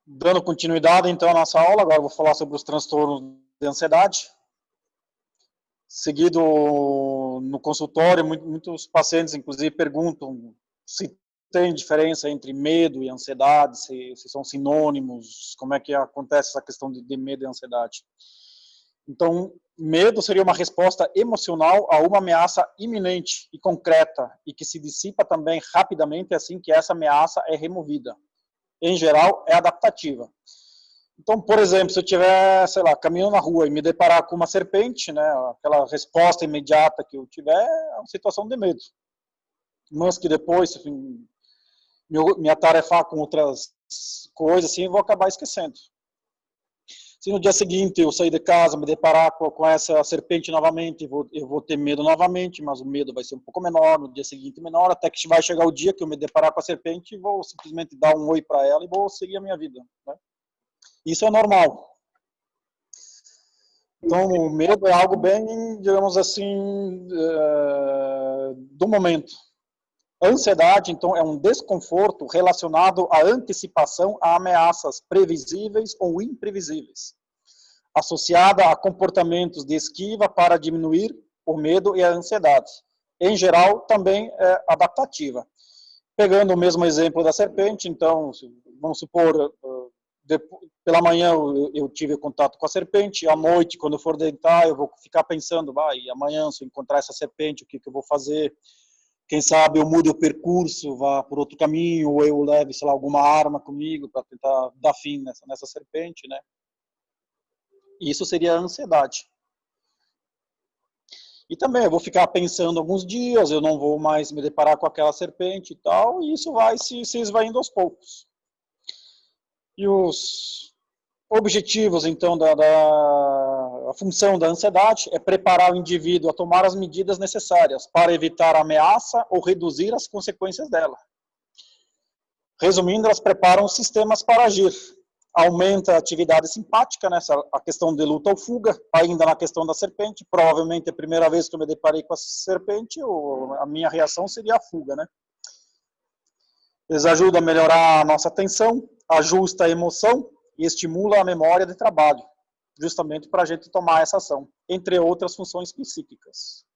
Dando continuidade, então, à nossa aula, agora eu vou falar sobre os transtornos de ansiedade. Seguido no consultório, muitos pacientes, inclusive, perguntam se tem diferença entre medo e ansiedade, se são sinônimos, como é que acontece essa questão de medo e ansiedade. Então, medo seria uma resposta emocional a uma ameaça iminente e concreta, e que se dissipa também rapidamente assim que essa ameaça é removida. Em geral, é adaptativa. Então, por exemplo, se eu estiver, sei lá, caminhando na rua e me deparar com uma serpente, né, aquela resposta imediata que eu tiver é uma situação de medo. Mas que depois, enfim, me atarefar com outras coisas, assim, eu vou acabar esquecendo. Se no dia seguinte eu sair de casa, me deparar com essa serpente novamente, eu vou ter medo novamente, mas o medo vai ser um pouco menor, no dia seguinte menor, até que vai chegar o dia que eu me deparar com a serpente e vou simplesmente dar um oi para ela e vou seguir a minha vida, né? Isso é normal. Então, o medo é algo bem, digamos assim, do momento. A ansiedade, então, é um desconforto relacionado à antecipação a ameaças previsíveis ou imprevisíveis, associada a comportamentos de esquiva para diminuir o medo e a ansiedade. Em geral, também é adaptativa. Pegando o mesmo exemplo da serpente, então, vamos supor, pela manhã eu tive contato com a serpente, à noite, quando eu for deitar, eu vou ficar pensando, amanhã, se eu encontrar essa serpente, o que eu vou fazer? Quem sabe eu mude o percurso, vá por outro caminho, ou eu leve, sei lá, alguma arma comigo para tentar dar fim nessa serpente, né? Isso seria a ansiedade. E também eu vou ficar pensando alguns dias, eu não vou mais me deparar com aquela serpente e tal, e isso vai se esvaindo aos poucos. E os objetivos, então, a função da ansiedade é preparar o indivíduo a tomar as medidas necessárias para evitar a ameaça ou reduzir as consequências dela. Resumindo, elas preparam sistemas para agir. Aumenta a atividade simpática, né, a questão de luta ou fuga, ainda na questão da serpente, provavelmente a primeira vez que eu me deparei com a serpente, a minha reação seria a fuga, né? Eles ajudam a melhorar a nossa atenção, ajusta a emoção e estimula a memória de trabalho, justamente para a gente tomar essa ação, entre outras funções psíquicas.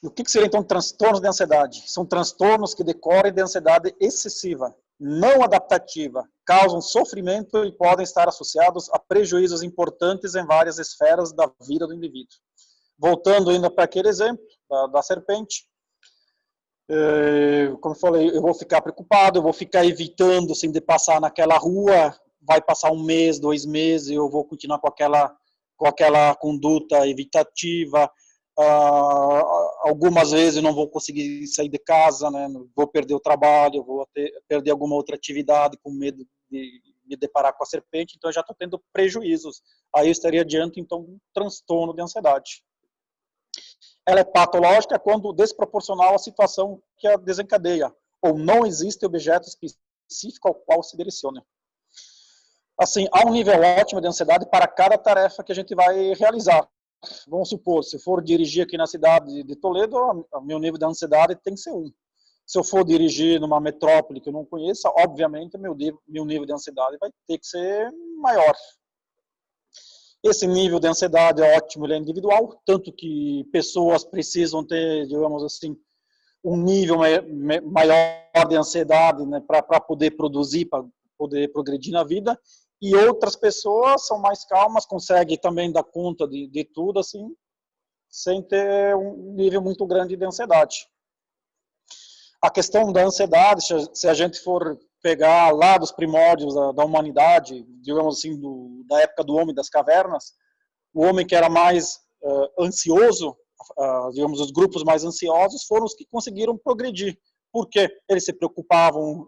E o que seriam, então, transtornos de ansiedade? São transtornos que decorrem de ansiedade excessiva, não adaptativa, causam sofrimento e podem estar associados a prejuízos importantes em várias esferas da vida do indivíduo. Voltando ainda para aquele exemplo da serpente, como eu falei, eu vou ficar preocupado, eu vou ficar evitando assim, de passar naquela rua, vai passar 1 mês, 2 meses, eu vou continuar com aquela conduta evitativa, algumas vezes eu não vou conseguir sair de casa, né? Vou perder o trabalho, vou perder alguma outra atividade com medo de me deparar com a serpente, então eu já estou tendo prejuízos. Aí eu estaria diante, então, de um transtorno de ansiedade. Ela é patológica quando desproporcional à situação que a desencadeia, ou não existe objeto específico ao qual se direciona. Assim, há um nível ótimo de ansiedade para cada tarefa que a gente vai realizar. Vamos supor, se eu for dirigir aqui na cidade de Toledo, o meu nível de ansiedade tem que ser 1. Se eu for dirigir numa metrópole que eu não conheça, obviamente meu nível de ansiedade vai ter que ser maior. Esse nível de ansiedade é ótimo, ele é individual, tanto que pessoas precisam ter, digamos assim, um nível maior de ansiedade, né, para poder produzir, para poder progredir na vida, e outras pessoas são mais calmas, conseguem também dar conta de tudo, assim, sem ter um nível muito grande de ansiedade. A questão da ansiedade, se a gente for pegar lá dos primórdios da humanidade, digamos assim, da época do homem das cavernas, o homem que era mais ansioso, digamos, os grupos mais ansiosos foram os que conseguiram progredir. Por quê? Eles se preocupavam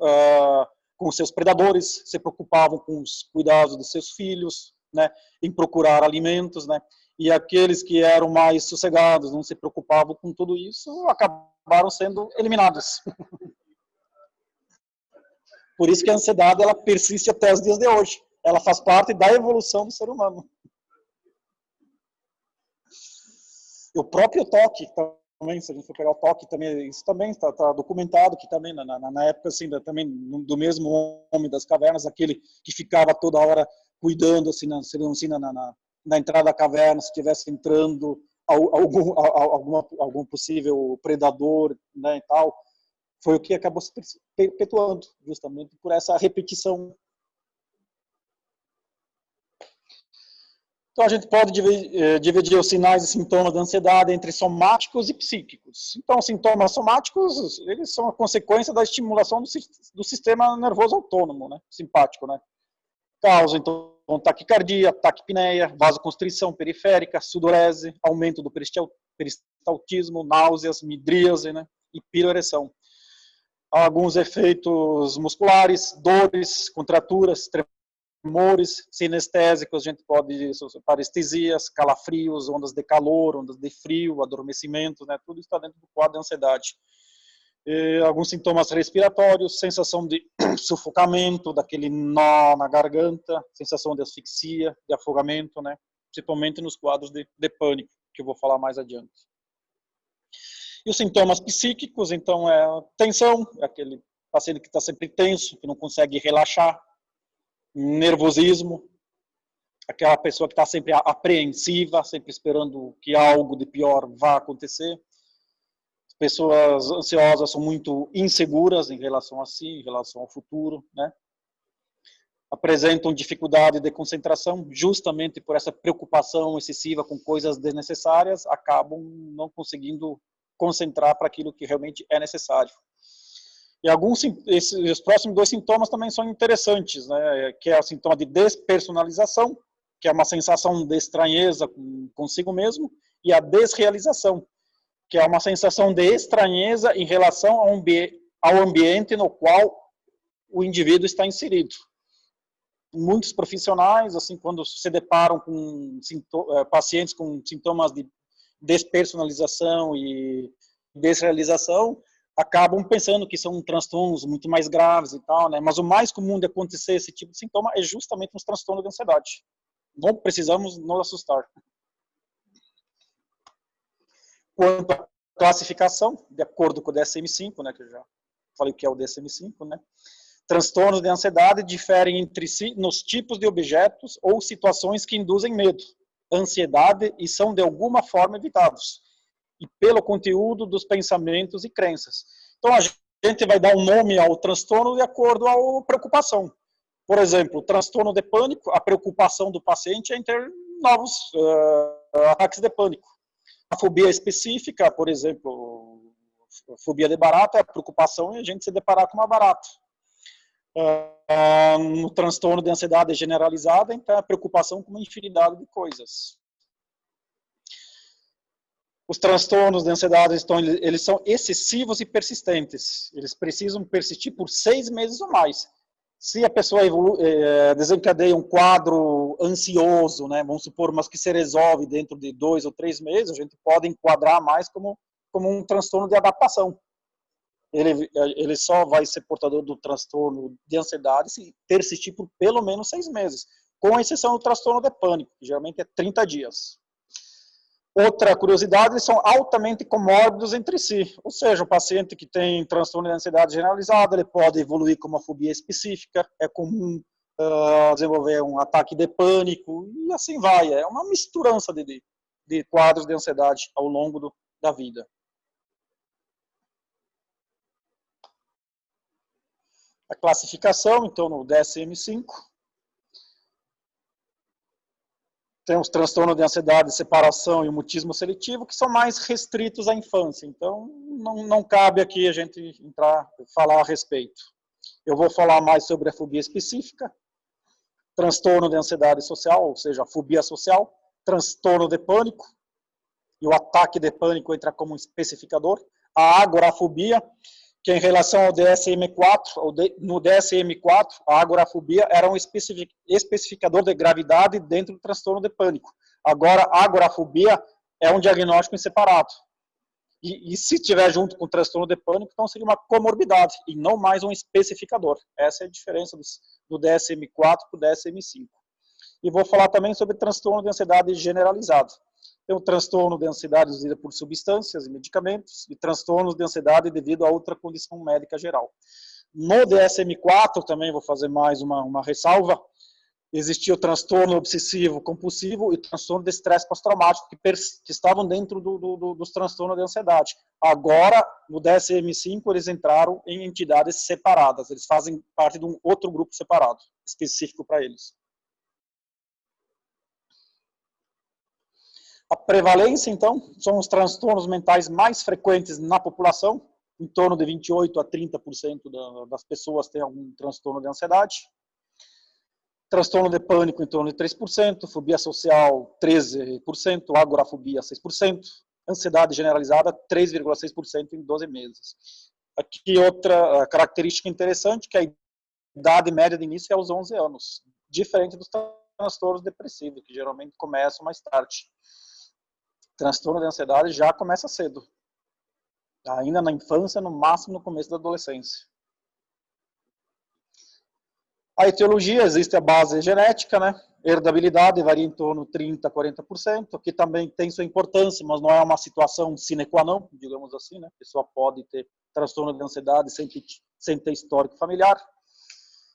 com seus predadores, se preocupavam com os cuidados de seus filhos, né, em procurar alimentos, né, e aqueles que eram mais sossegados, não se preocupavam com tudo isso, acabaram sendo eliminados. Por isso que a ansiedade ela persiste até os dias de hoje. Ela faz parte da evolução do ser humano. O próprio toque também, se a gente for pegar o toque, também, isso também está documentado, que também, na época, assim, também do mesmo homem das cavernas, aquele que ficava toda hora cuidando, assim, na entrada da caverna, se estivesse entrando algum possível predador, né, e tal, foi o que acabou se perpetuando, justamente por essa repetição. Então, a gente pode dividir os sinais e sintomas da ansiedade entre somáticos e psíquicos. Então, os sintomas somáticos, eles são a consequência da estimulação do sistema nervoso autônomo, né, simpático, né. Causa, então, taquicardia, taquipneia, vasoconstrição periférica, sudorese, aumento do peristaltismo, náuseas, midríase, né, e piroereção. Alguns efeitos musculares, dores, contraturas, tremores, sinestésicos, a gente pode, parestesias, calafrios, ondas de calor, ondas de frio, adormecimento, né, tudo está dentro do quadro de ansiedade. Alguns sintomas respiratórios, sensação de sufocamento, daquele nó na garganta, sensação de asfixia, de afogamento, né, principalmente nos quadros de pânico, que eu vou falar mais adiante. E os sintomas psíquicos, então, é a tensão, é aquele paciente que está sempre tenso, que não consegue relaxar, nervosismo, aquela pessoa que está sempre apreensiva, sempre esperando que algo de pior vá acontecer. Pessoas ansiosas são muito inseguras em relação a si, em relação ao futuro, né? Apresentam dificuldade de concentração, justamente por essa preocupação excessiva com coisas desnecessárias, acabam não conseguindo concentrar para aquilo que realmente é necessário. E os próximos dois sintomas também são interessantes, né? Que é o sintoma de despersonalização, que é uma sensação de estranheza consigo mesmo, e a desrealização, que é uma sensação de estranheza em relação ao ambiente no qual o indivíduo está inserido. Muitos profissionais, assim, quando se deparam com pacientes com sintomas de despersonalização e desrealização, acabam pensando que são transtornos muito mais graves e tal, né? Mas o mais comum de acontecer esse tipo de sintoma é justamente os transtornos de ansiedade. Não precisamos nos assustar. Quanto à classificação, de acordo com o DSM-5, né, que eu já falei o que é o DSM-5, né, transtornos de ansiedade diferem entre si nos tipos de objetos ou situações que induzem medo, ansiedade e são de alguma forma evitados, e pelo conteúdo dos pensamentos e crenças. Então, a gente vai dar um nome ao transtorno de acordo à preocupação. Por exemplo, o transtorno de pânico, a preocupação do paciente é em ter novos ataques de pânico. A fobia específica, por exemplo, a fobia de barata, é a preocupação em a gente se deparar com uma barata. No transtorno de ansiedade generalizada, então, a preocupação com uma infinidade de coisas. Os transtornos de ansiedade, então, eles são excessivos e persistentes. Eles precisam persistir por 6 meses ou mais. Se a pessoa desencadeia um quadro ansioso, né, vamos supor, mas que se resolve dentro de 2 ou 3 meses, a gente pode enquadrar mais como um transtorno de adaptação. Ele só vai ser portador do transtorno de ansiedade se persistir por pelo menos 6 meses, com exceção do transtorno de pânico, que geralmente é 30 dias. Outra curiosidade, eles são altamente comórbidos entre si, ou seja, o paciente que tem transtorno de ansiedade generalizada, ele pode evoluir com uma fobia específica, é comum desenvolver um ataque de pânico, e assim vai, é uma misturança de quadros de ansiedade ao longo da vida. A classificação, então, no DSM-5, tem os transtornos de ansiedade, separação e o mutismo seletivo, que são mais restritos à infância. Então, não cabe aqui a gente falar a respeito. Eu vou falar mais sobre a fobia específica, transtorno de ansiedade social, ou seja, a fobia social, transtorno de pânico, e o ataque de pânico entra como especificador, a agorafobia, que em relação ao DSM-4, no DSM-4, a agorafobia era um especificador de gravidade dentro do transtorno de pânico. Agora, a agorafobia é um diagnóstico em separado. E se tiver junto com o transtorno de pânico, então seria uma comorbidade, e não mais um especificador. Essa é a diferença do DSM-4 para o DSM-5. E vou falar também sobre transtorno de ansiedade generalizado. Tem o transtorno de ansiedade induzida por substâncias e medicamentos, e transtornos de ansiedade devido a outra condição médica geral. No DSM-4, também vou fazer mais uma ressalva, existia o transtorno obsessivo compulsivo e o transtorno de estresse pós-traumático, que estavam dentro dos transtornos de ansiedade. Agora, no DSM-5, eles entraram em entidades separadas, eles fazem parte de um outro grupo separado, específico para eles. A prevalência, então, são os transtornos mentais mais frequentes na população, em torno de 28% a 30% das pessoas têm algum transtorno de ansiedade. Transtorno de pânico em torno de 3%, fobia social 13%, agorafobia 6%, ansiedade generalizada 3,6% em 12 meses. Aqui outra característica interessante, que a idade média de início é aos 11 anos, diferente dos transtornos depressivos, que geralmente começam mais tarde. Transtorno de ansiedade já começa cedo, ainda na infância, no máximo no começo da adolescência. A etiologia, existe a base genética, né? Herdabilidade varia em torno de 30% a 40%, que também tem sua importância, mas não é uma situação sine qua non, digamos assim, né? A pessoa pode ter transtorno de ansiedade sem ter histórico familiar.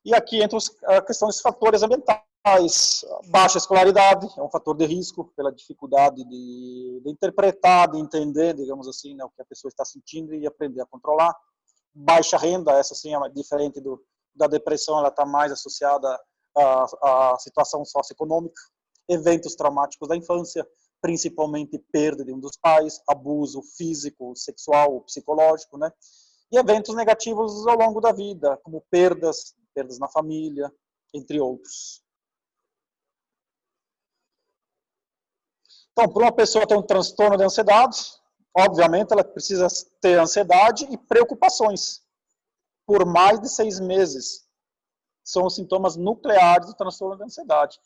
E aqui entra a questão dos fatores ambientais. Baixa escolaridade é um fator de risco pela dificuldade de interpretar, de entender, digamos assim, né, o que a pessoa está sentindo e aprender a controlar. Baixa renda, essa sim é diferente da depressão, ela está mais associada à situação socioeconômica. Eventos traumáticos da infância, principalmente perda de um dos pais, abuso físico, sexual, psicológico, né? E eventos negativos ao longo da vida, como perdas na família, entre outros. Então, para uma pessoa ter um transtorno de ansiedade, obviamente ela precisa ter ansiedade e preocupações por mais de 6 meses. São os sintomas nucleares do transtorno de ansiedade.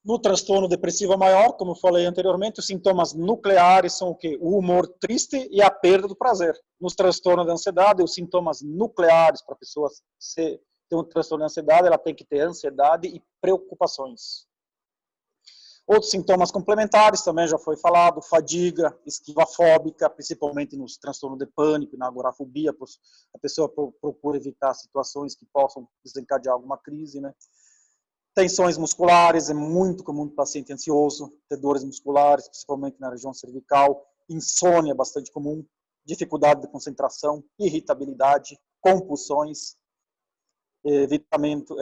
No transtorno depressivo maior, como eu falei anteriormente, os sintomas nucleares são o quê? O humor triste e a perda do prazer. Nos transtornos de ansiedade, os sintomas nucleares para a pessoa ter um transtorno de ansiedade, ela tem que ter ansiedade e preocupações. Outros sintomas complementares também já foi falado, fadiga, esquiva fóbica, principalmente nos transtornos de pânico, na agorafobia, a pessoa procura evitar situações que possam desencadear alguma crise, né? Tensões musculares, é muito comum do paciente ansioso, ter dores musculares, principalmente na região cervical, insônia é bastante comum, dificuldade de concentração, irritabilidade, compulsões, evitamento,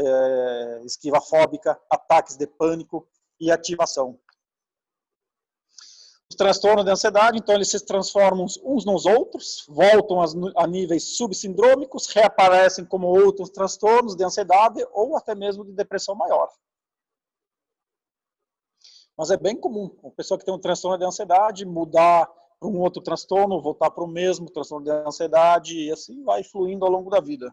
esquiva fóbica, ataques de pânico e ativação. Os transtornos de ansiedade, então, eles se transformam uns nos outros, voltam a níveis subsindrômicos, reaparecem como outros transtornos de ansiedade ou até mesmo de depressão maior. Mas é bem comum, uma pessoa que tem um transtorno de ansiedade mudar para um outro transtorno, voltar para o mesmo transtorno de ansiedade, e assim vai fluindo ao longo da vida.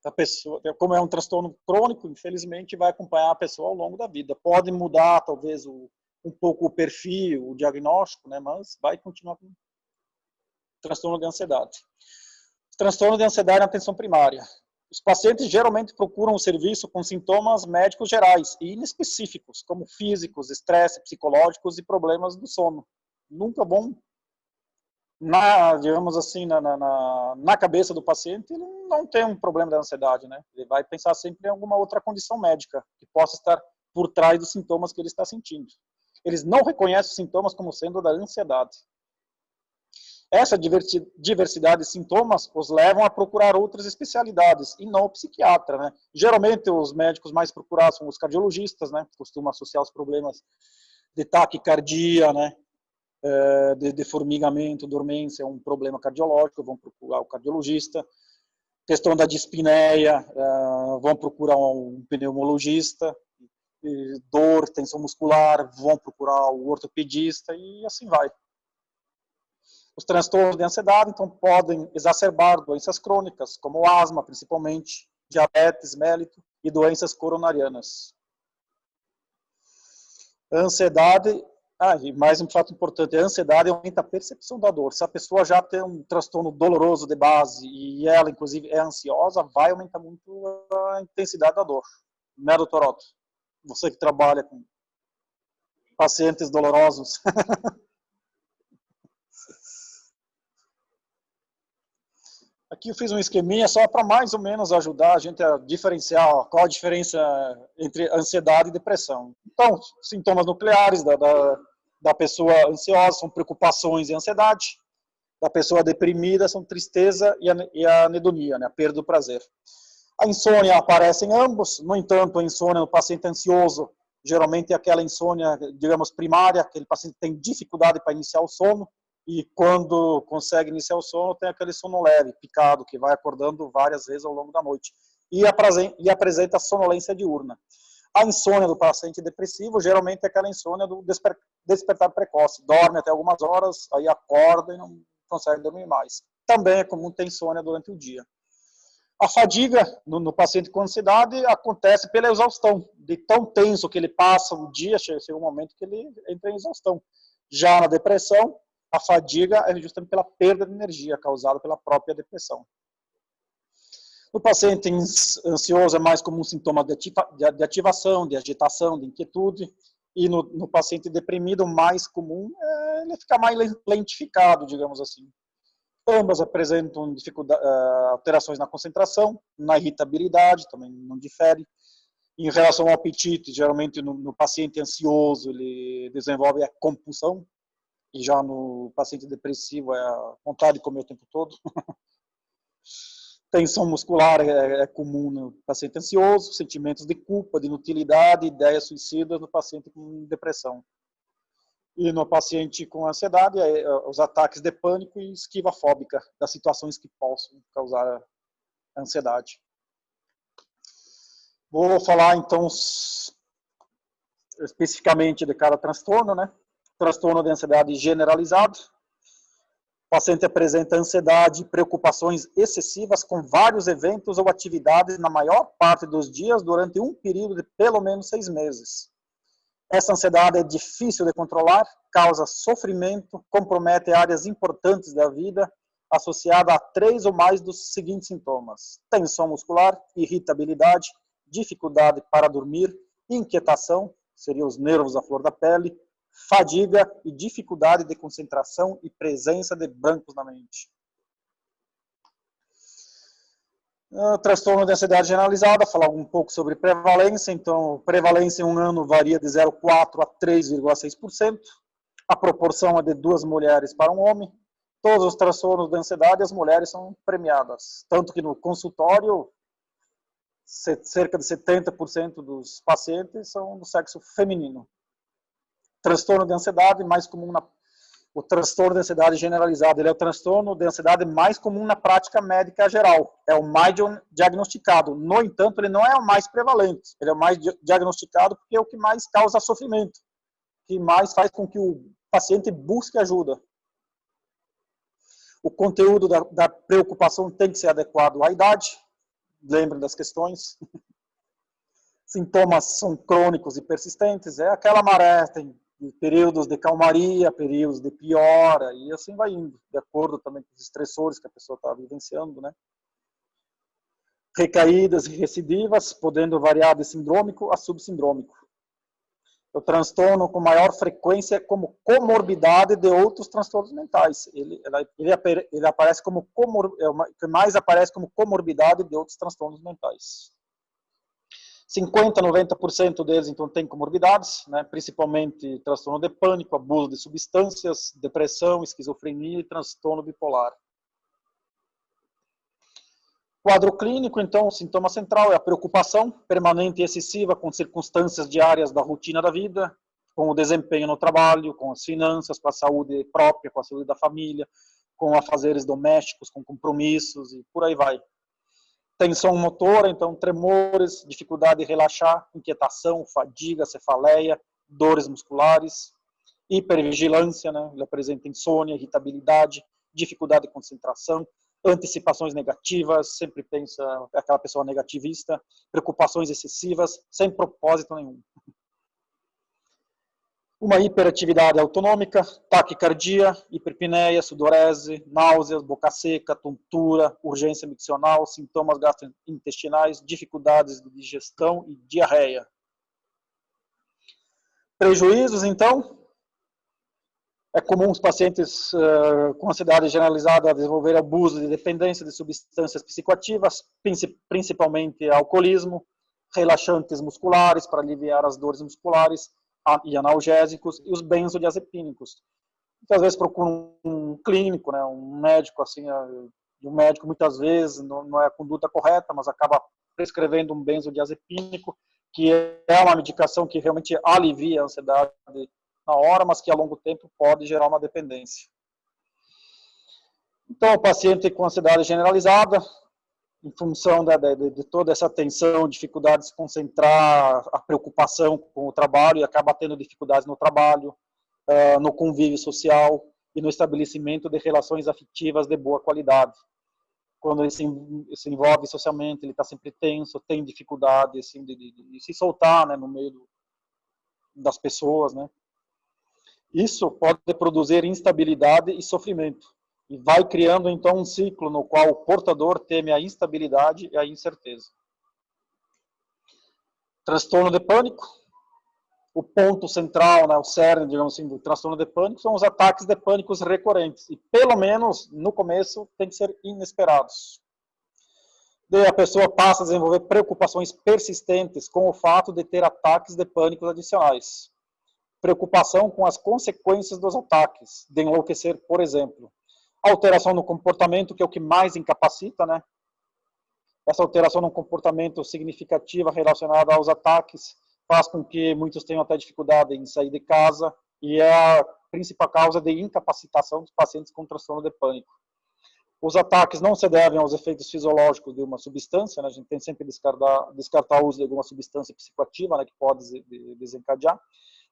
A pessoa, como é um transtorno crônico, infelizmente vai acompanhar a pessoa ao longo da vida. Pode mudar, talvez, um pouco o perfil, o diagnóstico, né, mas vai continuar com transtorno de ansiedade. Transtorno de ansiedade na atenção primária. Os pacientes geralmente procuram o serviço com sintomas médicos gerais e inespecíficos, como físicos, estresse, psicológicos e problemas do sono. Nunca bom, digamos assim, na cabeça do paciente, ele não tem um problema de ansiedade, né? Ele vai pensar sempre em alguma outra condição médica que possa estar por trás dos sintomas que ele está sentindo. Eles não reconhecem os sintomas como sendo da ansiedade. Essa diversidade de sintomas os levam a procurar outras especialidades, e não o psiquiatra, né? Geralmente, os médicos mais procurados são os cardiologistas, né? Costumam associar os problemas de taquicardia, né? De formigamento, dormência, um problema cardiológico, vão procurar o cardiologista. Questão da dispneia, vão procurar um pneumologista. Dor, tensão muscular, vão procurar o ortopedista, e assim vai. Os transtornos de ansiedade, então, podem exacerbar doenças crônicas, como asma, principalmente, diabetes mellitus e doenças coronarianas. A ansiedade, e mais um fato importante, a ansiedade aumenta a percepção da dor. Se a pessoa já tem um transtorno doloroso de base e ela, inclusive, é ansiosa, vai aumentar muito a intensidade da dor. Né, doutor Otto? Você que trabalha com pacientes dolorosos. Aqui eu fiz um esqueminha só para mais ou menos ajudar a gente a diferenciar qual a diferença entre ansiedade e depressão. Então, sintomas nucleares da pessoa ansiosa são preocupações e ansiedade. Da pessoa deprimida são tristeza e a anedonia, né, a perda do prazer. A insônia aparece em ambos, no entanto, a insônia no paciente ansioso geralmente é aquela insônia, digamos, primária, aquele paciente tem dificuldade para iniciar o sono, e quando consegue iniciar o sono, tem aquele sono leve, picado, que vai acordando várias vezes ao longo da noite, e apresenta sonolência diurna. A insônia do paciente depressivo, geralmente é aquela insônia do despertar precoce, dorme até algumas horas, aí acorda e não consegue dormir mais. Também é comum ter insônia durante o dia. A fadiga no paciente com ansiedade acontece pela exaustão, de tão tenso que ele passa o dia, chega um momento que ele entra em exaustão. Já na depressão, a fadiga é justamente pela perda de energia causada pela própria depressão. No paciente ansioso é mais comum sintoma de ativação, de agitação, de inquietude, e no paciente deprimido, o mais comum é ele ficar mais lentificado, digamos assim. Ambas apresentam alterações na concentração, na irritabilidade, também não difere. Em relação ao apetite, geralmente no paciente ansioso ele desenvolve a compulsão, e já no paciente depressivo é a vontade de comer o tempo todo. Tensão muscular é comum no paciente ansioso, sentimentos de culpa, de inutilidade, ideias suicidas no paciente com depressão. E no paciente com ansiedade, os ataques de pânico e esquiva fóbica das situações que possam causar ansiedade. Vou falar, então, especificamente de cada transtorno, né? Transtorno de ansiedade generalizado. O paciente apresenta ansiedade e preocupações excessivas com vários eventos ou atividades na maior parte dos dias durante um período de pelo menos 6 meses. Essa ansiedade é difícil de controlar, causa sofrimento, compromete áreas importantes da vida, associada a 3 ou mais dos seguintes sintomas: tensão muscular, irritabilidade, dificuldade para dormir, inquietação, seriam os nervos à flor da pele, fadiga e dificuldade de concentração e presença de brancos na mente. Transtorno de ansiedade generalizada, falar um pouco sobre prevalência. Então, prevalência em um ano varia de 0,4% a 3,6%. A proporção é de 2 mulheres para um homem. Todos os transtornos de ansiedade, as mulheres são premiadas. Tanto que no consultório, cerca de 70% dos pacientes são do sexo feminino. Transtorno de ansiedade mais comum o transtorno de ansiedade generalizado, ele é o transtorno de ansiedade mais comum na prática médica geral. É o mais diagnosticado. No entanto, ele não é o mais prevalente. Ele é o mais diagnosticado porque é o que mais causa sofrimento, que mais faz com que o paciente busque ajuda. O conteúdo da preocupação tem que ser adequado à idade. Lembrem das questões. Sintomas são crônicos e persistentes. É aquela maré, tem períodos de calmaria, períodos de piora, e assim vai indo, de acordo também com os estressores que a pessoa está vivenciando, né? Recaídas e recidivas, podendo variar de sindrômico a subsindrômico. O transtorno com maior frequência como comorbidade de outros transtornos mentais. Ele aparece como que mais aparece como comorbidade de outros transtornos mentais. 50% a 90% deles, então, têm comorbidades, né? Principalmente transtorno de pânico, abuso de substâncias, depressão, esquizofrenia e transtorno bipolar. Quadro clínico, então, o sintoma central é a preocupação permanente e excessiva com circunstâncias diárias da rotina da vida, com o desempenho no trabalho, com as finanças, com a saúde própria, com a saúde da família, com afazeres domésticos, com compromissos e por aí vai. Tensão motora, então tremores, dificuldade de relaxar, inquietação, fadiga, cefaleia, dores musculares, hipervigilância, né? Ele apresenta insônia, irritabilidade, dificuldade de concentração, antecipações negativas, sempre pensa aquela pessoa negativista, preocupações excessivas, sem propósito nenhum. Uma hiperatividade autonômica, taquicardia, hiperpneia, sudorese, náuseas, boca seca, tontura, urgência miccional, sintomas gastrointestinais, dificuldades de digestão e diarreia. Prejuízos, então, é comum os pacientes com ansiedade generalizada desenvolver abuso de dependência de substâncias psicoativas, principalmente alcoolismo, relaxantes musculares para aliviar as dores musculares e analgésicos, e os benzodiazepínicos. Então, às vezes procuram um clínico, né, um médico, assim, e o médico muitas vezes não é a conduta correta, mas acaba prescrevendo um benzodiazepínico, que é uma medicação que realmente alivia a ansiedade na hora, mas que a longo tempo pode gerar uma dependência. Então, o paciente com ansiedade generalizada, em função de toda essa tensão, dificuldade de se concentrar, a preocupação com o trabalho, e acaba tendo dificuldades no trabalho, no convívio social e no estabelecimento de relações afetivas de boa qualidade. Quando ele se envolve socialmente, ele está sempre tenso, tem dificuldade assim, de se soltar, né, no meio das pessoas, né. Isso pode produzir instabilidade e sofrimento, e vai criando então um ciclo no qual o portador teme a instabilidade e a incerteza. Transtorno de pânico. O ponto central, né, o cerne, digamos assim, do transtorno de pânico são os ataques de pânico recorrentes, e pelo menos no começo tem que ser inesperados. Daí a pessoa passa a desenvolver preocupações persistentes com o fato de ter ataques de pânico adicionais. Preocupação com as consequências dos ataques, de enlouquecer, por exemplo. Alteração no comportamento, que é o que mais incapacita, né? Essa alteração no comportamento significativa relacionada aos ataques faz com que muitos tenham até dificuldade em sair de casa, e é a principal causa de incapacitação dos pacientes com transtorno de pânico. Os ataques não se devem aos efeitos fisiológicos de uma substância, né? A gente tem sempre que descartar o uso de alguma substância psicoativa, né, que pode desencadear.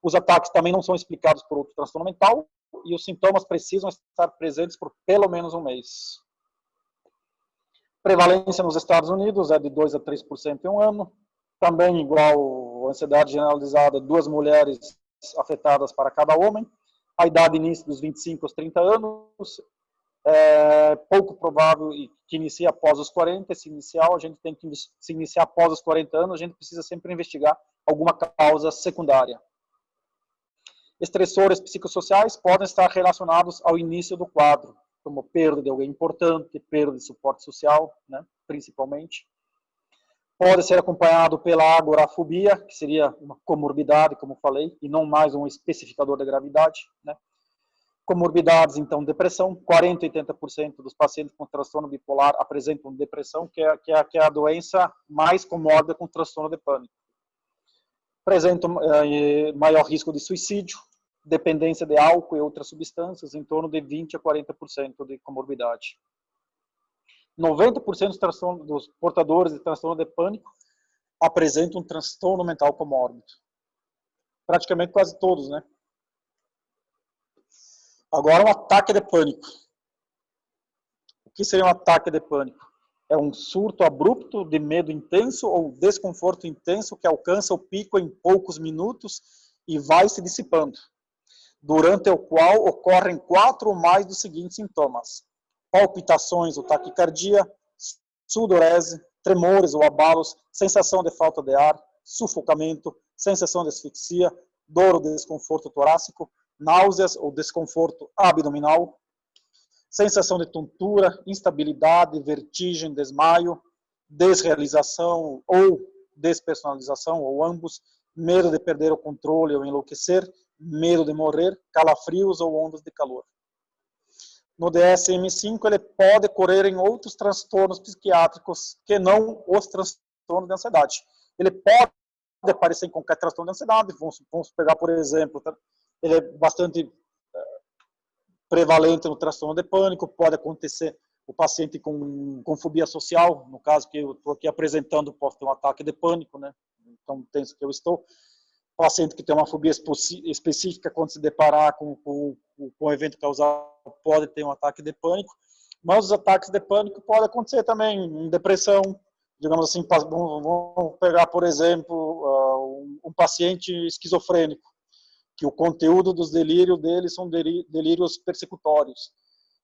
Os ataques também não são explicados por outro transtorno mental, e os sintomas precisam estar presentes por pelo menos um mês. Prevalência nos Estados Unidos é de 2 a 3% em um ano. Também, igual a ansiedade generalizada, 2 mulheres afetadas para cada homem. A idade início dos 25 aos 30 anos. É pouco provável que inicie após os 40. Se iniciar após os 40 anos, a gente precisa sempre investigar alguma causa secundária. Estressores psicossociais podem estar relacionados ao início do quadro, como perda de alguém importante, perda de suporte social, né, principalmente. Pode ser acompanhado pela agorafobia, que seria uma comorbidade, como falei, e não mais um especificador da gravidade, né. Comorbidades, então, depressão. 40% a 80% dos pacientes com transtorno bipolar apresentam depressão, que é a doença mais comórbida com transtorno de pânico. Apresentam maior risco de suicídio, dependência de álcool e outras substâncias, em torno de 20% a 40% de comorbidade. 90% dos portadores de transtorno de pânico apresentam um transtorno mental comórbido. Praticamente quase todos, né? Agora, um ataque de pânico. O que seria um ataque de pânico? É um surto abrupto de medo intenso ou desconforto intenso que alcança o pico em poucos minutos e vai se dissipando, durante o qual ocorrem 4 ou mais dos seguintes sintomas: palpitações ou taquicardia, sudorese, tremores ou abalos, sensação de falta de ar, sufocamento, sensação de asfixia, dor ou desconforto torácico, náuseas ou desconforto abdominal, sensação de tontura, instabilidade, vertigem, desmaio, desrealização ou despersonalização, ou ambos, medo de perder o controle ou enlouquecer, medo de morrer, calafrios ou ondas de calor. No DSM-5, ele pode ocorrer em outros transtornos psiquiátricos que não os transtornos de ansiedade. Ele pode aparecer em qualquer transtorno de ansiedade. Vamos pegar, por exemplo, ele é bastante prevalente no transtorno de pânico. Pode acontecer o paciente com fobia social, no caso que eu estou aqui apresentando, pode ter um ataque de pânico, né? Então, tenso que eu estou. Paciente que tem uma fobia específica, quando se deparar com o evento causal, pode ter um ataque de pânico. Mas os ataques de pânico podem acontecer também em depressão. Digamos assim, vamos pegar, por exemplo, um paciente esquizofrênico, que o conteúdo dos delírios dele são delírios persecutórios.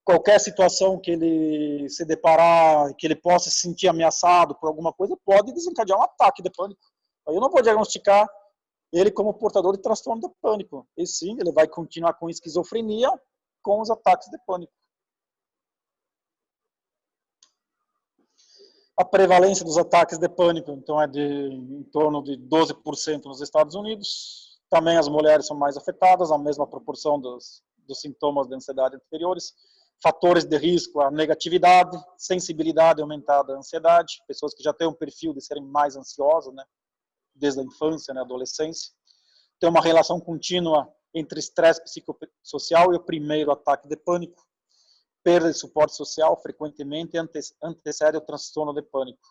Qualquer situação que ele se deparar, que ele possa se sentir ameaçado por alguma coisa, pode desencadear um ataque de pânico. Aí eu não vou diagnosticar ele como portador de transtorno de pânico. E sim, ele vai continuar com esquizofrenia com os ataques de pânico. A prevalência dos ataques de pânico, então, é de em torno de 12% nos Estados Unidos. Também as mulheres são mais afetadas, a mesma proporção dos sintomas de ansiedade anteriores. Fatores de risco, a negatividade, sensibilidade aumentada, a ansiedade, pessoas que já têm um perfil de serem mais ansiosas, né, desde a infância, né, adolescência. Tem uma relação contínua entre estresse psicossocial e o primeiro ataque de pânico. Perda de suporte social frequentemente antecede o transtorno de pânico.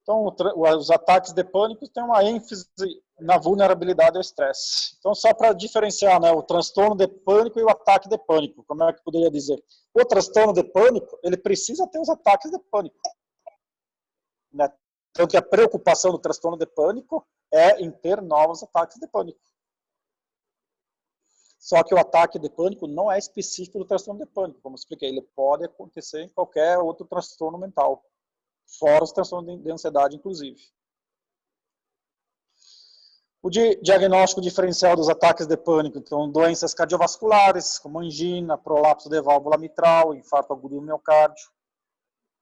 Então, os ataques de pânico têm uma ênfase na vulnerabilidade ao estresse. Então, só para diferenciar, né, o transtorno de pânico e o ataque de pânico, como é que eu poderia dizer? O transtorno de pânico, ele precisa ter os ataques de pânico, né? Então, que a preocupação do transtorno de pânico é em ter novos ataques de pânico. Só que o ataque de pânico não é específico do transtorno de pânico, como eu expliquei, ele pode acontecer em qualquer outro transtorno mental, fora os transtornos de ansiedade, inclusive. O diagnóstico diferencial dos ataques de pânico, então, doenças cardiovasculares, como angina, prolapso de válvula mitral, infarto agudo do miocárdio.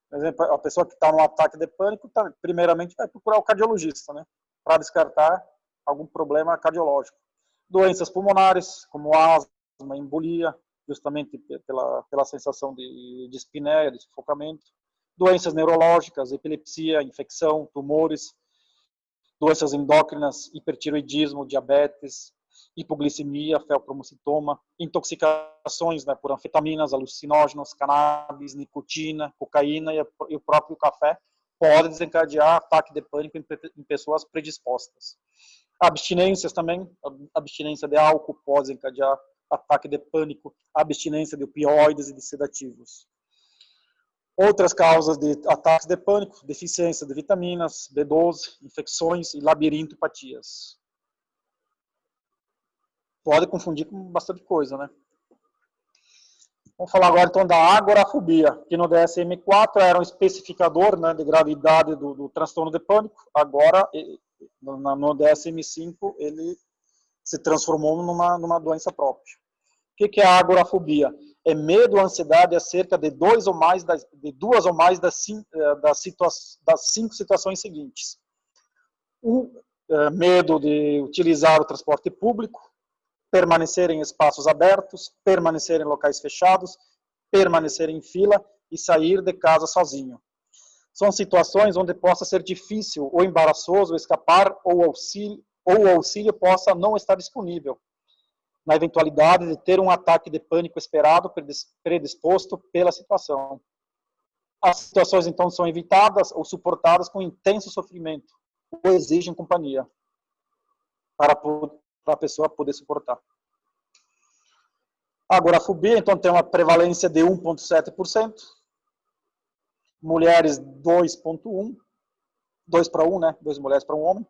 Por exemplo, a pessoa que está no ataque de pânico, primeiramente vai procurar o cardiologista, né, para descartar algum problema cardiológico. Doenças pulmonares, como asma, embolia, justamente pela sensação de dispneia, de sufocamento. Doenças neurológicas, epilepsia, infecção, tumores. Doenças endócrinas, hipertiroidismo, diabetes, hipoglicemia, felcromocitoma. Intoxicações, né, por anfetaminas, alucinógenos, cannabis, nicotina, cocaína e o próprio café pode desencadear ataque de pânico em pessoas predispostas. Abstinências também, a abstinência de álcool pode desencadear ataque de pânico, abstinência de opioides e de sedativos. Outras causas de ataques de pânico, deficiência de vitaminas, B12, infecções e labirintopatias. Pode confundir com bastante coisa, né? Vamos falar agora então da agorafobia, que no DSM-4 era um especificador, né, de gravidade do transtorno de pânico. Agora, no DSM-5, ele se transformou numa doença própria. O que é a agorafobia? É medo ou ansiedade acerca de duas ou mais das 5 situações seguintes. Medo de utilizar o transporte público, permanecer em espaços abertos, permanecer em locais fechados, permanecer em fila e sair de casa sozinho. São situações onde possa ser difícil ou embaraçoso escapar ou o auxílio possa não estar disponível, na eventualidade de ter um ataque de pânico esperado, predisposto pela situação. As situações, então, são evitadas ou suportadas com intenso sofrimento, ou exigem companhia, para a pessoa poder suportar. A agorafobia, então, tem uma prevalência de 1,7%, mulheres 2,1%, 2 para 1, né? 2 mulheres para 1 homem.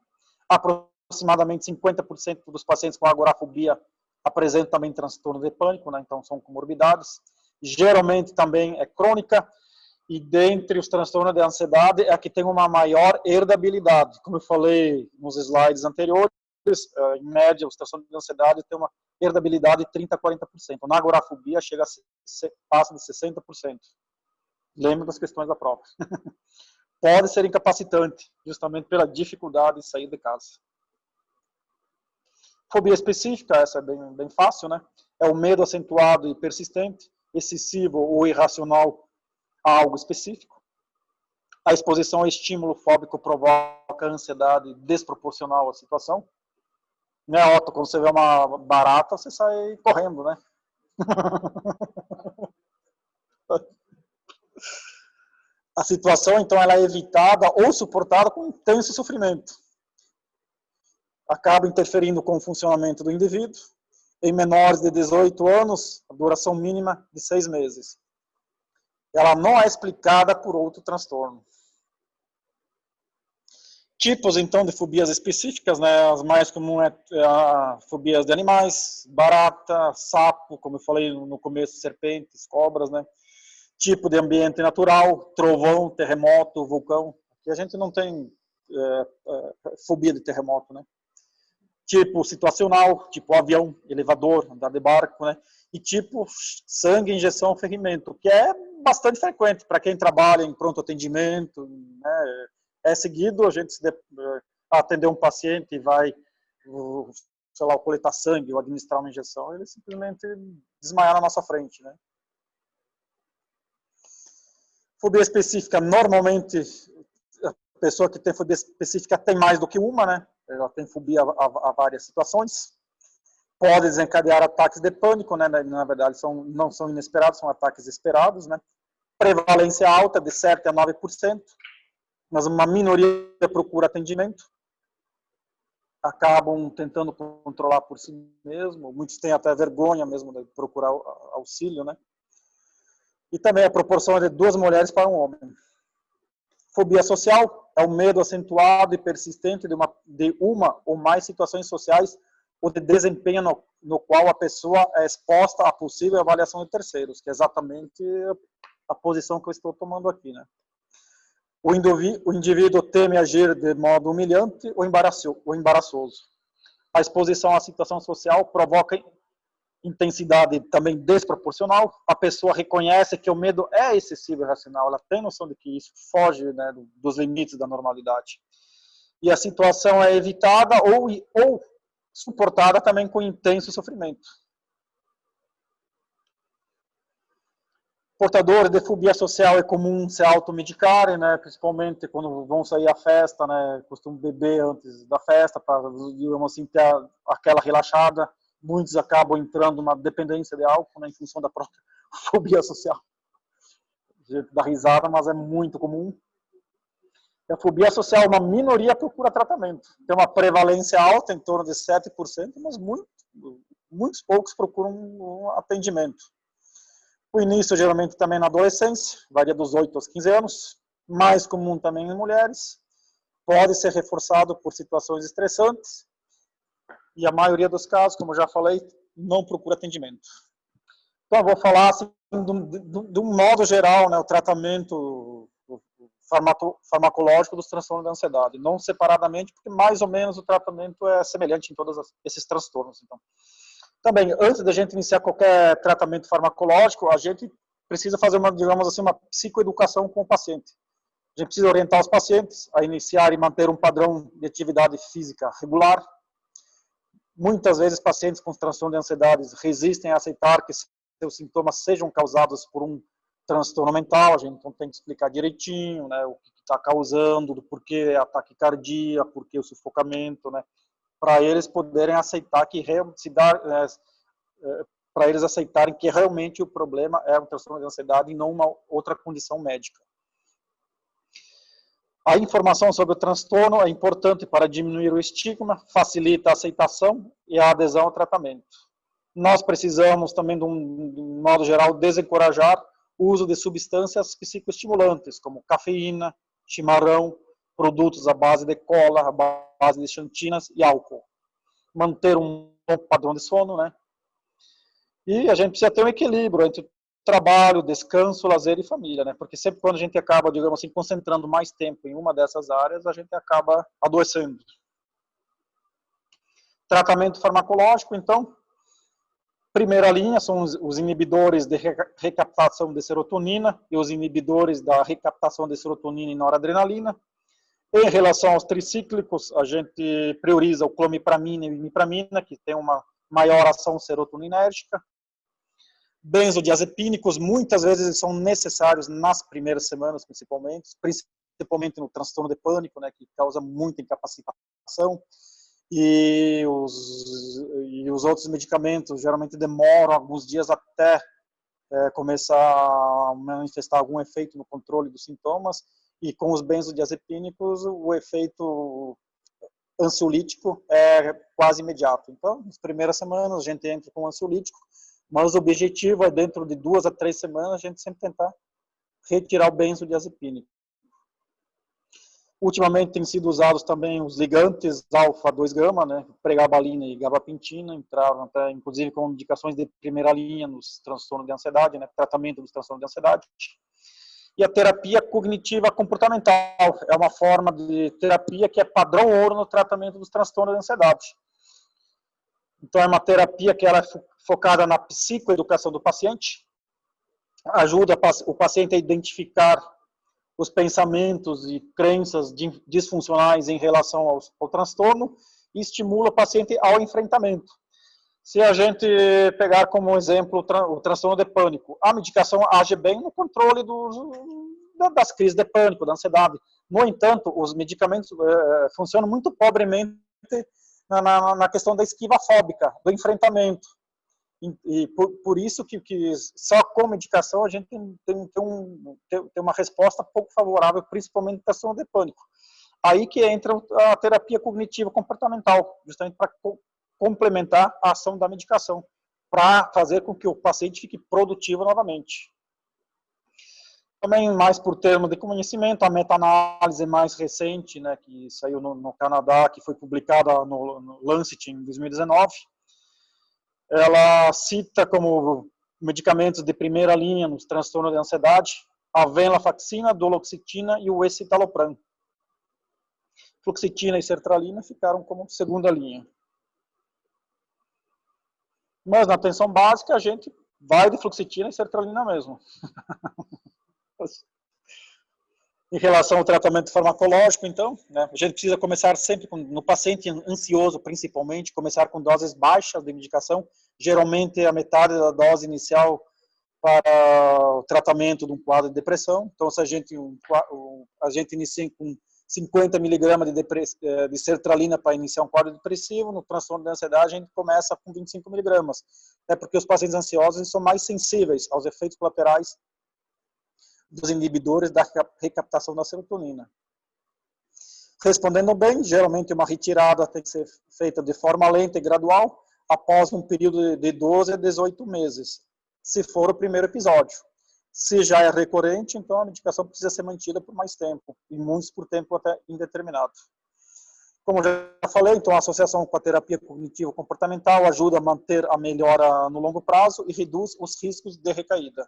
Aproximadamente 50% dos pacientes com agorafobia apresentam também transtorno de pânico, né? Então são comorbidades. Geralmente também é crônica, e dentre os transtornos de ansiedade é a que tem uma maior herdabilidade. Como eu falei nos slides anteriores, em média, os transtornos de ansiedade têm uma herdabilidade de 30% a 40%. Na agorafobia passa de 60%. Lembra das questões da prova. Pode ser incapacitante, justamente pela dificuldade de sair de casa. Fobia específica, essa é bem fácil, né? É o medo acentuado e persistente, excessivo ou irracional a algo específico. A exposição ao estímulo fóbico provoca ansiedade desproporcional à situação. Né, Otto? Quando você vê uma barata, você sai correndo, né? A situação, então, ela é evitada ou suportada com intenso sofrimento. Acaba interferindo com o funcionamento do indivíduo. Em menores de 18 anos, a duração mínima de 6 meses. Ela não é explicada por outro transtorno. Tipos, então, de fobias específicas, né? As mais comuns a fobias de animais, barata, sapo, como eu falei no começo, serpentes, cobras, né? Tipo de ambiente natural, trovão, terremoto, vulcão. Aqui a gente não tem fobia de terremoto, né? Tipo situacional, tipo avião, elevador, andar de barco, né? E tipo sangue, injeção, ferimento, que é bastante frequente para quem trabalha em pronto atendimento, né? É seguido a gente atender um paciente e vai, sei lá, coletar sangue ou administrar uma injeção, ele simplesmente desmaiar na nossa frente, né? Fobia específica, normalmente, a pessoa que tem fobia específica tem mais do que uma, né? Ela tem fobia a várias situações. Pode desencadear ataques de pânico, né? Na verdade, não são inesperados, são ataques esperados, né? Prevalência alta, de 7 a 9%, mas uma minoria procura atendimento. Acabam tentando controlar por si mesmo. Muitos têm até vergonha mesmo de procurar auxílio, né? E também a proporção é de 2 mulheres para um homem. Fobia social é o medo acentuado e persistente de uma ou mais situações sociais ou de desempenho no qual a pessoa é exposta a possível avaliação de terceiros, que é exatamente a posição que eu estou tomando aqui, né? O indivíduo teme agir de modo humilhante ou embaraçoso. A exposição à situação social provoca intensidade também desproporcional. A pessoa reconhece que o medo é excessivo e irracional, ela tem noção de que isso foge, né, dos limites da normalidade. E a situação é evitada ou suportada também com intenso sofrimento. Portadores de fobia social é comum se automedicarem, né, principalmente quando vão sair à festa, né, costumam beber antes da festa para, digamos assim, ter aquela relaxada. Muitos acabam entrando numa dependência de álcool, né, em função da própria fobia social. A gente dá risada, mas é muito comum. E a fobia social, uma minoria procura tratamento. Tem uma prevalência alta, em torno de 7%, mas muitos poucos procuram um atendimento. O início, geralmente, também na adolescência, varia dos 8 aos 15 anos, mais comum também em mulheres, pode ser reforçado por situações estressantes, e a maioria dos casos, como eu já falei, não procura atendimento. Então, eu vou falar, assim, de um modo geral, né, o tratamento farmacológico dos transtornos da ansiedade, não separadamente, porque mais ou menos o tratamento é semelhante em todos esses transtornos. Então, também, antes da gente iniciar qualquer tratamento farmacológico, a gente precisa fazer digamos assim, uma psicoeducação com o paciente. A gente precisa orientar os pacientes a iniciar e manter um padrão de atividade física regular. Muitas vezes, pacientes com transtorno de ansiedade resistem a aceitar que seus sintomas sejam causados por um transtorno mental. A gente então tem que explicar direitinho, né, o que está causando, do porquê a taquicardia, porquê o sufocamento, né, para eles poderem aceitar que para eles aceitarem que realmente o problema é um transtorno de ansiedade e não uma outra condição médica. A informação sobre o transtorno é importante para diminuir o estigma, facilita a aceitação e a adesão ao tratamento. Nós precisamos também, de um modo geral, desencorajar o uso de substâncias psicoestimulantes, como cafeína, chimarrão, produtos à base de cola, à base de xantinas e álcool. Manter um bom padrão de sono, né? E a gente precisa ter um equilíbrio entre trabalho, descanso, lazer e família, né? Porque sempre quando a gente acaba, digamos assim, concentrando mais tempo em uma dessas áreas, a gente acaba adoecendo. Tratamento farmacológico, então, primeira linha são os inibidores de recaptação de serotonina e os inibidores da recaptação de serotonina e noradrenalina. Em relação aos tricíclicos, a gente prioriza o clomipramina e o imipramina, que tem uma maior ação serotoninérgica. Benzodiazepínicos, muitas vezes são necessários nas primeiras semanas, principalmente no transtorno de pânico, né, que causa muita incapacitação. E os outros medicamentos geralmente demoram alguns dias até começar a manifestar algum efeito no controle dos sintomas. E com os benzodiazepínicos, o efeito ansiolítico é quase imediato. Então, nas primeiras semanas, a gente entra com ansiolítico, mas o objetivo é, dentro de 2 a 3 semanas, a gente sempre tentar retirar o benzodiazepínico. Ultimamente têm sido usados também os ligantes alfa-2-gama, né, pregabalina e gabapentina, entraram até, inclusive, como indicações de primeira linha nos transtornos de ansiedade, né, tratamento dos transtornos de ansiedade. e a terapia cognitiva comportamental. É uma forma de terapia que é padrão ouro no tratamento dos transtornos de ansiedade. Então, é uma terapia que ela é focada na psicoeducação do paciente, ajuda o paciente a identificar os pensamentos e crenças disfuncionais em relação ao transtorno e estimula o paciente ao enfrentamento. Se a gente pegar como exemplo o transtorno de pânico, a medicação age bem no controle das crises de pânico, da ansiedade. No entanto, os medicamentos funcionam muito pobremente na questão da esquiva fóbica, do enfrentamento. E por isso que só com medicação a gente tem uma resposta pouco favorável, principalmente no transtorno de pânico. Aí que entra a terapia cognitiva comportamental, justamente para complementar a ação da medicação, para fazer com que o paciente fique produtivo novamente. Também, mais por termo de conhecimento, a meta-análise mais recente, né, que saiu no Canadá, que foi publicada no Lancet em 2019, ela cita como medicamentos de primeira linha nos transtornos de ansiedade a venlafaxina, duloxetina e o escitalopram. Fluoxetina e sertralina ficaram como segunda linha. Mas na atenção básica a gente vai de fluoxetina e sertralina mesmo. Em relação ao tratamento farmacológico, então, né, a gente precisa começar sempre, no paciente ansioso principalmente, começar com doses baixas de medicação, geralmente a metade da dose inicial para o tratamento de um quadro de depressão. Então, se a gente inicia com 50 miligramas de sertralina para iniciar um quadro depressivo, no transtorno de ansiedade a gente começa com 25 miligramas, né, porque os pacientes ansiosos são mais sensíveis aos efeitos colaterais dos inibidores da recaptação da serotonina. Respondendo bem, geralmente uma retirada tem que ser feita de forma lenta e gradual, após um período de 12 a 18 meses, se for o primeiro episódio. Se já é recorrente, então a medicação precisa ser mantida por mais tempo, e muitos por tempo até indeterminado. Como já falei, então a associação com a terapia cognitivo-comportamental ajuda a manter a melhora no longo prazo e reduz os riscos de recaída.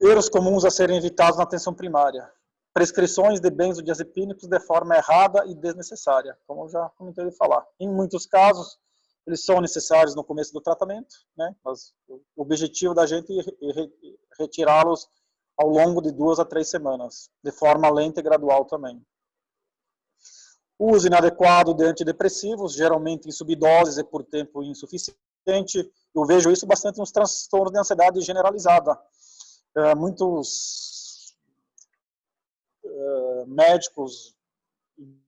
Erros comuns a serem evitados na atenção primária. Prescrições de benzodiazepínicos de forma errada e desnecessária, como eu já comentei de falar. Em muitos casos, eles são necessários no começo do tratamento, né? Mas o objetivo da gente é retirá-los ao longo de 2 a 3 semanas, de forma lenta e gradual também. Uso inadequado de antidepressivos, geralmente em subdoses e por tempo insuficiente. Eu vejo isso bastante nos transtornos de ansiedade generalizada. Muitos médicos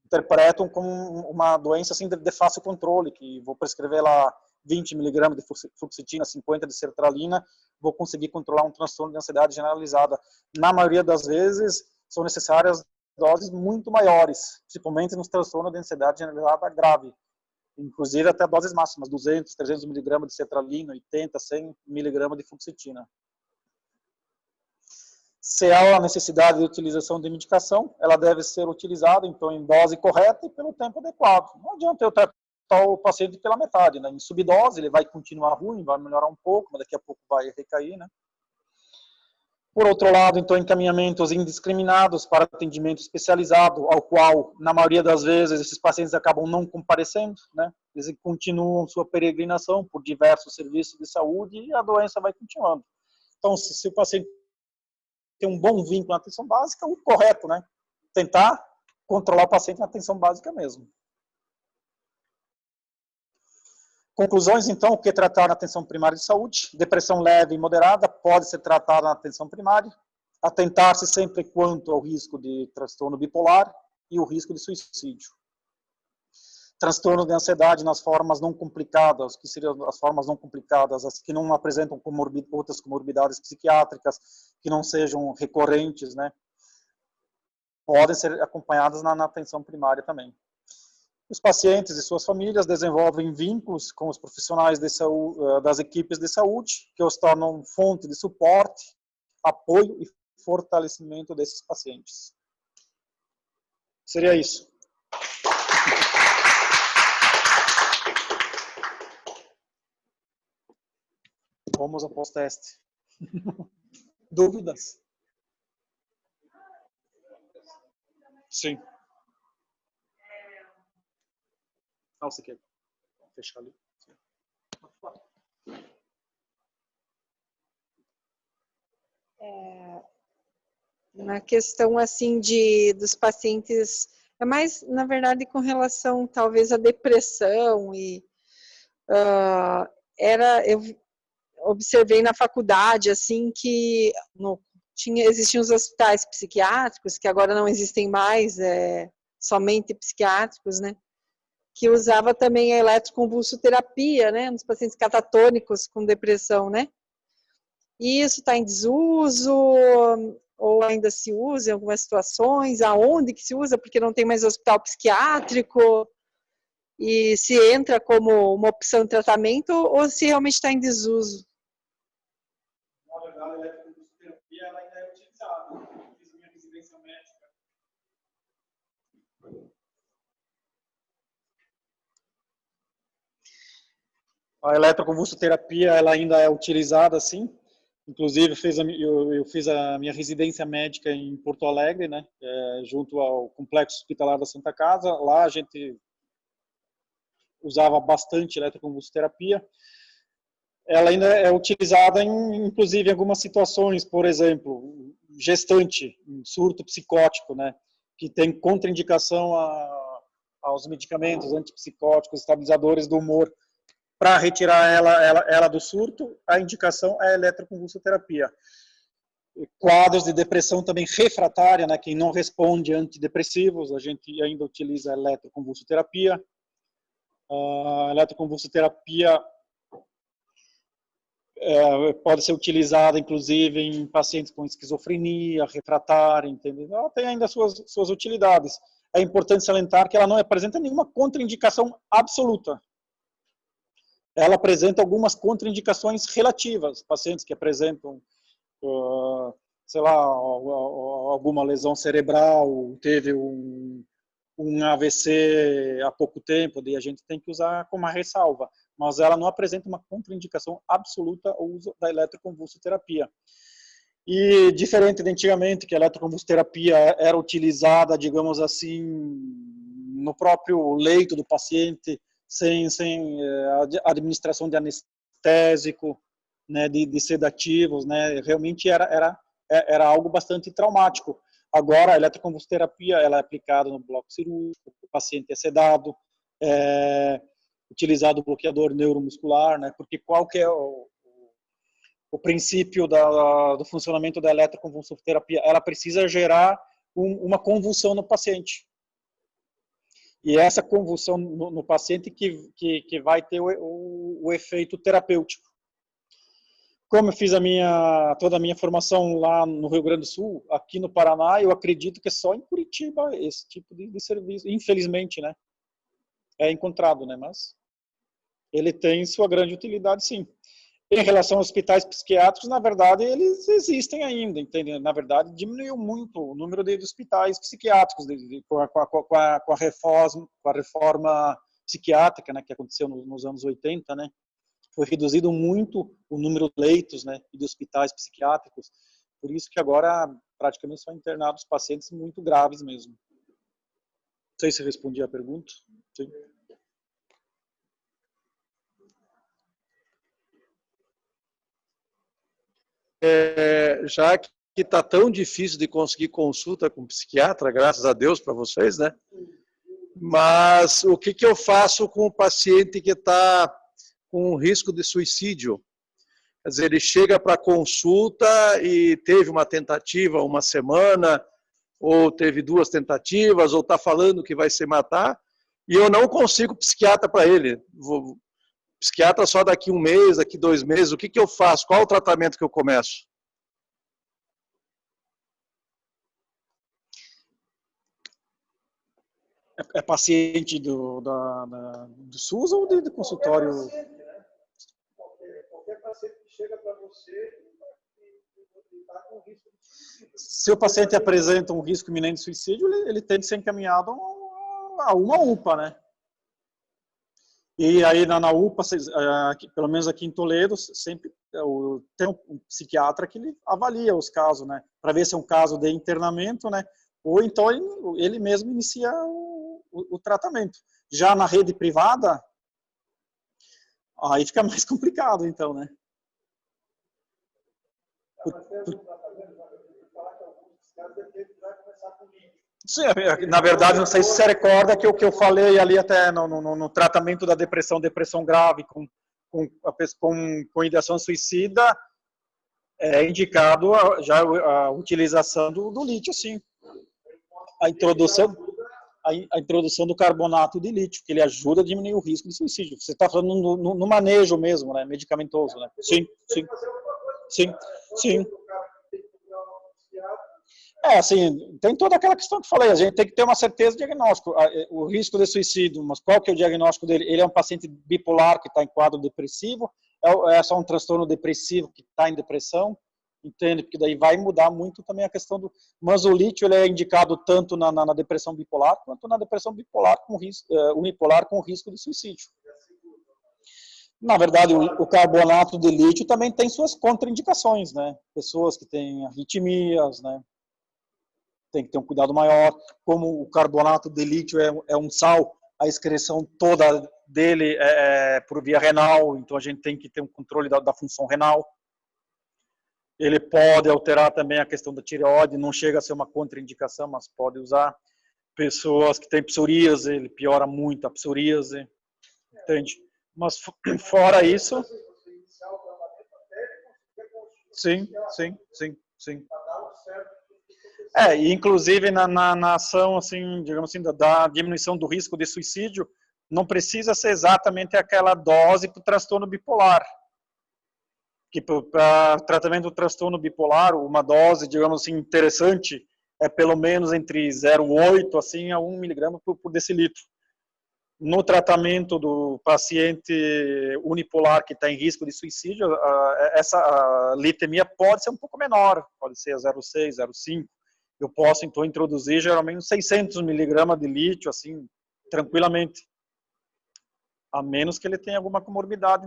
interpretam como uma doença assim de fácil controle, que vou prescrever lá 20 miligramas de fluoxetina, 50 de sertralina, vou conseguir controlar um transtorno de ansiedade generalizada. Na maioria das vezes, são necessárias doses muito maiores, principalmente nos transtornos de ansiedade generalizada grave, inclusive até doses máximas, 200, 300 miligramas de sertralina, 80, 100 miligramas de fluoxetina. Se há a necessidade de utilização de medicação, ela deve ser utilizada, então, em dose correta e pelo tempo adequado. Não adianta eu tratar o paciente pela metade, né? Em subdose, ele vai continuar ruim, vai melhorar um pouco, mas daqui a pouco vai recair, né? Por outro lado, então, encaminhamentos indiscriminados para atendimento especializado, ao qual, na maioria das vezes, esses pacientes acabam não comparecendo, né? Eles continuam sua peregrinação por diversos serviços de saúde e a doença vai continuando. Então, se o paciente tem um bom vínculo na atenção básica, o correto, né? Tentar controlar o paciente na atenção básica mesmo. Conclusões, então, o que tratar na atenção primária de saúde? Depressão leve e moderada pode ser tratada na atenção primária. Atentar-se sempre quanto ao risco de transtorno bipolar e o risco de suicídio. Transtorno de ansiedade nas formas não complicadas, que seriam as formas não complicadas, as que não apresentam outras comorbidades psiquiátricas, que não sejam recorrentes, né? Podem ser acompanhadas na atenção primária também. Os pacientes e suas famílias desenvolvem vínculos com os profissionais de saúde, das equipes de saúde, que os tornam fonte de suporte, apoio e fortalecimento desses pacientes. Seria isso. Vamos ao pós-teste. Dúvidas? Sim. Ah, você quer fechar ali? Na questão assim dos pacientes, é mais na verdade com relação talvez à depressão e eu observei na faculdade assim que existiam os hospitais psiquiátricos que agora não existem mais, somente psiquiátricos, né? Que usava também a eletroconvulsoterapia, né, nos pacientes catatônicos com depressão, né? E isso está em desuso ou ainda se usa em algumas situações? Aonde que se usa? Porque não tem mais hospital psiquiátrico e se entra como uma opção de tratamento ou se realmente está em desuso? Na verdade, a eletroconvulsoterapia ela ainda é utilizada. Eu fiz a minha residência médica. A eletroconvulsoterapia ela ainda é utilizada, sim. Inclusive, eu fiz a minha residência médica em Porto Alegre, né, junto ao Complexo Hospitalar da Santa Casa. Lá a gente usava bastante eletroconvulsoterapia. Ela ainda é utilizada, inclusive, em algumas situações, por exemplo, gestante, surto psicótico, né, que tem contraindicação aos medicamentos antipsicóticos, estabilizadores do humor. Para retirar ela do surto, a indicação é a eletroconvulsoterapia. Quadros de depressão também refratária, né, quem não responde a antidepressivos, a gente ainda utiliza a eletroconvulsoterapia. A eletroconvulsoterapia pode ser utilizada, inclusive, em pacientes com esquizofrenia, refratária, entendeu? Ela tem ainda suas utilidades. É importante salientar que ela não apresenta nenhuma contraindicação absoluta. Ela apresenta algumas contraindicações relativas, pacientes que apresentam, sei lá, alguma lesão cerebral, teve um AVC há pouco tempo, daí a gente tem que usar como uma ressalva, mas ela não apresenta uma contraindicação absoluta ao uso da eletroconvulsoterapia. E diferente de antigamente, que a eletroconvulsoterapia era utilizada, digamos assim, no próprio leito do paciente, sem administração de anestésico, né, de sedativos, né, realmente era algo bastante traumático. Agora, a eletroconvulsoterapia ela é aplicada no bloco cirúrgico, o paciente é sedado, utilizado o bloqueador neuromuscular, né, porque qual que é o princípio do funcionamento da eletroconvulsoterapia? Ela precisa gerar uma convulsão no paciente. E essa convulsão no paciente que vai ter o efeito terapêutico. Como eu fiz toda a minha formação lá no Rio Grande do Sul, aqui no Paraná, eu acredito que é só em Curitiba esse tipo de serviço. Infelizmente, né? É encontrado, né? Mas ele tem sua grande utilidade, sim. Em relação aos hospitais psiquiátricos, na verdade, eles existem ainda, entende? Na verdade, diminuiu muito o número de hospitais psiquiátricos com a reforma psiquiátrica, né, que aconteceu nos anos 80, né? Foi reduzido muito o número de leitos, né, de hospitais psiquiátricos. Por isso que agora praticamente são internados pacientes muito graves mesmo. Não sei se respondi a pergunta. Sim. Já que está tão difícil de conseguir consulta com psiquiatra, graças a Deus para vocês, né? Mas o que eu faço com o paciente que está com risco de suicídio? Quer dizer, ele chega para consulta e teve uma tentativa uma semana, ou teve 2 tentativas, ou está falando que vai se matar, e eu não consigo psiquiatra para ele. Psiquiatra só daqui 1 mês, daqui 2 meses. O que eu faço? Qual o tratamento que eu começo? É paciente do SUS ou do consultório? Qualquer paciente que chega para você está com risco de suicídio. Se o paciente apresenta um risco iminente de suicídio, ele tem que ser encaminhado a uma UPA, né? E aí na UPA, pelo menos aqui em Toledo, sempre tem um psiquiatra que ele avalia os casos, né, para ver se é um caso de internamento, né, ou então ele mesmo inicia o tratamento. Já na rede privada, aí fica mais complicado, então, né. Sim, na verdade, não sei se você recorda que o que eu falei ali até no tratamento da depressão grave com ideação suicida, é indicado já a utilização do lítio, sim. A introdução do carbonato de lítio, que ele ajuda a diminuir o risco de suicídio. Você está falando no manejo mesmo, né, medicamentoso, né? Sim, sim, sim, sim. Assim, tem toda aquela questão que eu falei, a gente tem que ter uma certeza de diagnóstico. O risco de suicídio, mas qual que é o diagnóstico dele? Ele é um paciente bipolar que está em quadro depressivo? É só um transtorno depressivo que está em depressão? Entende? Porque daí vai mudar muito também a questão do... Mas o lítio ele é indicado tanto na depressão bipolar, quanto na depressão bipolar unipolar com risco de suicídio. Na verdade, o carbonato de lítio também tem suas contraindicações, né? Pessoas que têm arritmias, né? Tem que ter um cuidado maior. Como o carbonato de lítio é um sal, a excreção toda dele é por via renal, então a gente tem que ter um controle da função renal. Ele pode alterar também a questão da tireoide, não chega a ser uma contraindicação, mas pode usar. Pessoas que têm psoríase, ele piora muito a psoríase, entende? Mas fora isso... Sim. E inclusive na ação, assim, digamos assim, da diminuição do risco de suicídio, não precisa ser exatamente aquela dose para o transtorno bipolar. Que para tratamento do transtorno bipolar, uma dose, digamos assim, interessante é pelo menos entre 0,8 assim, a 1 miligrama por decilitro. No tratamento do paciente unipolar que está em risco de suicídio, essa litemia pode ser um pouco menor, pode ser 0,6, 0,5. Eu posso, então, introduzir geralmente 600 miligramas de lítio, assim, tranquilamente. A menos que ele tenha alguma comorbidade,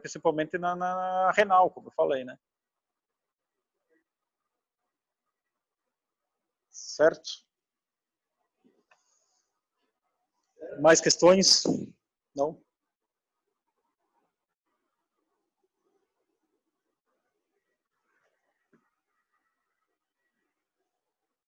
principalmente na renal, como eu falei, né? Certo? Mais questões? Não?